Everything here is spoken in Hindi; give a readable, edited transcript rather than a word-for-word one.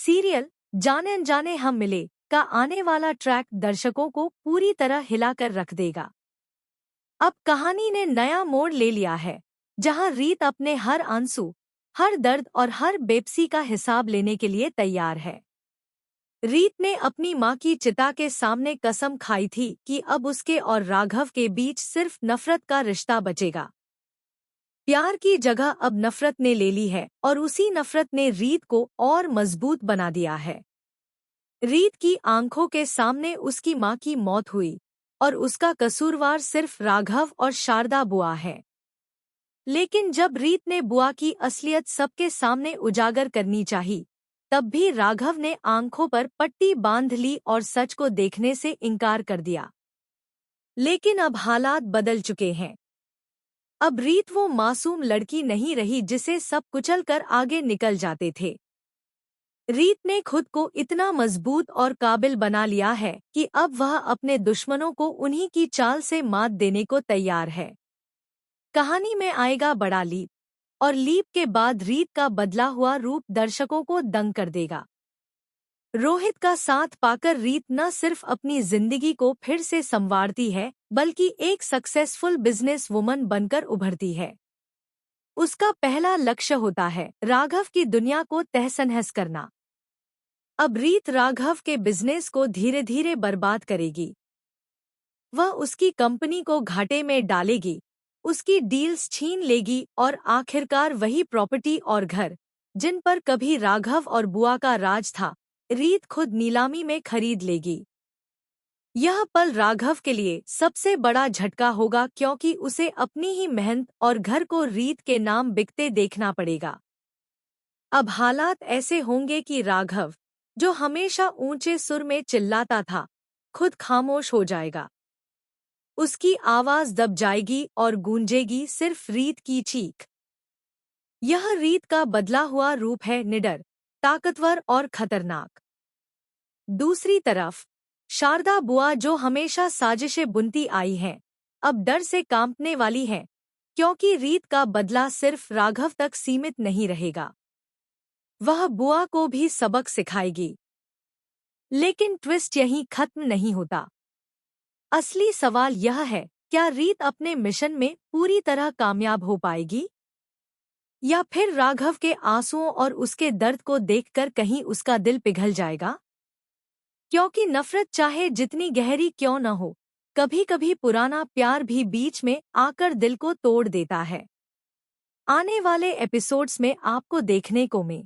सीरियल जाने अनजाने हम मिले का आने वाला ट्रैक दर्शकों को पूरी तरह हिलाकर रख देगा। अब कहानी ने नया मोड़ ले लिया है, जहां रीत अपने हर आंसू, हर दर्द और हर बेबसी का हिसाब लेने के लिए तैयार है। रीत ने अपनी मां की चिता के सामने कसम खाई थी कि अब उसके और राघव के बीच सिर्फ नफरत का रिश्ता बचेगा। प्यार की जगह अब नफरत ने ले ली है और उसी नफरत ने रीत को और मजबूत बना दिया है। रीत की आंखों के सामने उसकी मां की मौत हुई और उसका कसूरवार सिर्फ राघव और शारदा बुआ है। लेकिन जब रीत ने बुआ की असलियत सबके सामने उजागर करनी चाहिए, तब भी राघव ने आंखों पर पट्टी बांध ली और सच को देखने से इनकार कर दिया। लेकिन अब हालात बदल चुके हैं। अब रीत वो मासूम लड़की नहीं रही जिसे सब कुचल कर आगे निकल जाते थे। रीत ने खुद को इतना मजबूत और काबिल बना लिया है कि अब वह अपने दुश्मनों को उन्हीं की चाल से मात देने को तैयार है। कहानी में आएगा बड़ा लीप, और लीप के बाद रीत का बदला हुआ रूप दर्शकों को दंग कर देगा। रोहित का साथ पाकर रीत न सिर्फ अपनी जिंदगी को फिर से संवारती है, बल्कि एक सक्सेसफुल बिजनेस वुमन बनकर उभरती है। उसका पहला लक्ष्य होता है राघव की दुनिया को तहस-नहस करना। अब रीत राघव के बिजनेस को धीरे धीरे बर्बाद करेगी। वह उसकी कंपनी को घाटे में डालेगी, उसकी डील्स छीन लेगी और आखिरकार वही प्रॉपर्टी और घर, जिन पर कभी राघव और बुआ का राज था, रीत खुद नीलामी में खरीद लेगी। यह पल राघव के लिए सबसे बड़ा झटका होगा, क्योंकि उसे अपनी ही मेहनत और घर को रीत के नाम बिकते देखना पड़ेगा। अब हालात ऐसे होंगे कि राघव, जो हमेशा ऊंचे सुर में चिल्लाता था, खुद खामोश हो जाएगा। उसकी आवाज दब जाएगी और गूंजेगी सिर्फ रीत की चीख। यह रीत का बदला हुआ रूप है, निडर, ताकतवर और खतरनाक। दूसरी तरफ शारदा बुआ, जो हमेशा साजिशें बुनती आई हैं, अब डर से कांपने वाली हैं, क्योंकि रीत का बदला सिर्फ राघव तक सीमित नहीं रहेगा। वह बुआ को भी सबक सिखाएगी। लेकिन ट्विस्ट यहीं खत्म नहीं होता। असली सवाल यह है, क्या रीत अपने मिशन में पूरी तरह कामयाब हो पाएगी, या फिर राघव के आंसुओं और उसके दर्द को देखकर कहीं उसका दिल पिघल जाएगा? क्योंकि नफरत चाहे जितनी गहरी क्यों न हो, कभी-कभी पुराना प्यार भी बीच में आकर दिल को तोड़ देता है। आने वाले एपिसोड्स में आपको देखने को मिले